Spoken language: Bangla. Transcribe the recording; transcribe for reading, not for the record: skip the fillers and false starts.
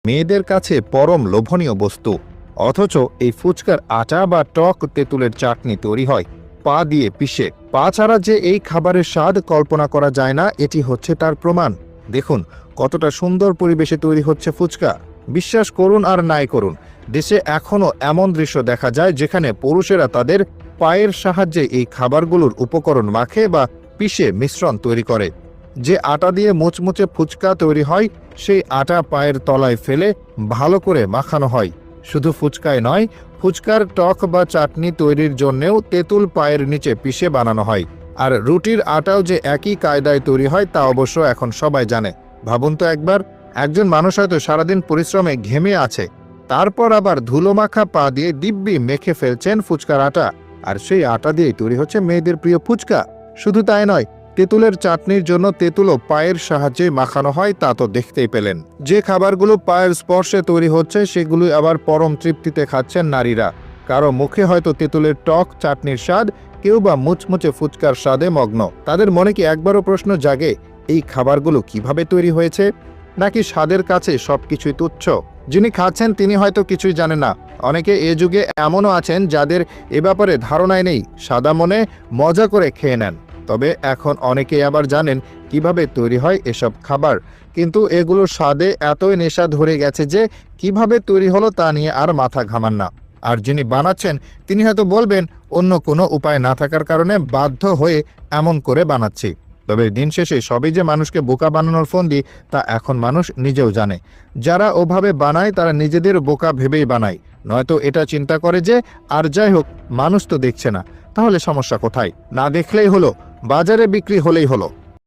মেয়েদের কাছে পরম লোভনীয় বস্তু। অথচ এই ফুচকার আটা বা টক তেঁতুলের চাটনি তৈরি হয় পা দিয়ে পিষে। পা ছাড়া যে এই খাবারের স্বাদ কল্পনা করা যায় না, এটি হচ্ছে তার প্রমাণ। দেখুন কতটা সুন্দর পরিবেশে তৈরি হচ্ছে ফুচকা। বিশ্বাস করুন আর নাই করুন, দেশে এখনও এমন দৃশ্য দেখা যায় যেখানে পুরুষেরা তাদের পায়ের সাহায্যে এই খাবারগুলোর উপকরণ মাখে বা পিষে মিশ্রণ তৈরি করে। যে আটা দিয়ে মুচমুচে ফুচকা তৈরি হয়, সেই আটা পায়ের তলায় ফেলে ভালো করে মাখানো হয়। শুধু ফুচকায় নয়, ফুচকার টক বা চাটনি তৈরির জন্যেও তেঁতুল পায়ের নিচে পিষে বানানো হয়। আর রুটির আটাও যে একই কায়দায় তৈরি হয় তা অবশ্য এখন সবাই জানে। ভাবুন তো একবার, একজন মানুষ হয়তো সারাদিন পরিশ্রমে ঘেমে আছে, তারপর আবার ধুলোমাখা পা দিয়ে দিব্যি মেখে ফেলছেন ফুচকার আটা, আর সেই আটা দিয়ে তৈরি হচ্ছে মেয়েদের প্রিয় ফুচকা। শুধু তাই নয়, তেঁতুলের চাটনির জন্য তেঁতুলও পায়ের সাহায্যে মাখানো হয়, তা তো দেখতেই পেলেন। যে খাবারগুলো পায়ের স্পর্শে তৈরি হচ্ছে সেগুলো আবার পরম তৃপ্তিতে খাচ্ছেন নারীরা। কারো মুখে হয়তো তেঁতুলের টক চাটনির স্বাদ, কেউ বা মুচমুচে ফুচকার স্বাদে মগ্ন। তাদের মনে কি একবারও প্রশ্ন জাগে এই খাবারগুলো কিভাবে তৈরি হয়েছে, নাকি স্বাদের কাছে সবকিছুই তুচ্ছ? যিনি খাচ্ছেন তিনি হয়তো কিছুই জানেন না। অনেকে এ যুগে এমনও আছেন যাদের এ ব্যাপারে ধারণাই নেই, সাদা মনে মজা করে খেয়ে নেন। তবে এখন অনেকেই আবার জানেন কিভাবে তৈরি হয় এসব খাবার, কিন্তু এগুলোর স্বাদে এতই নেশা ধরে গেছে যে কিভাবে তৈরি হলো তা নিয়ে আর মাথা ঘামান না। আর যিনি বানাচ্ছেন তিনি হয়তো বলবেন অন্য কোনো উপায় না থাকার কারণে বাধ্য হয়ে এমন করে বানাচ্ছি। তবে দিন শেষে সবই যে মানুষকে বোকা বানানোর ফন্দি তা এখন মানুষ নিজেও জানে। যারা ওভাবে বানায় তারা নিজেদের বোকা ভেবেই বানায়, নয়তো এটা চিন্তা করে যে আর যাই হোক মানুষ তো দেখছে না, তাহলে সমস্যা কোথায়? না দেখলেই হলো, বাজারে বিক্রি হলেই হলো।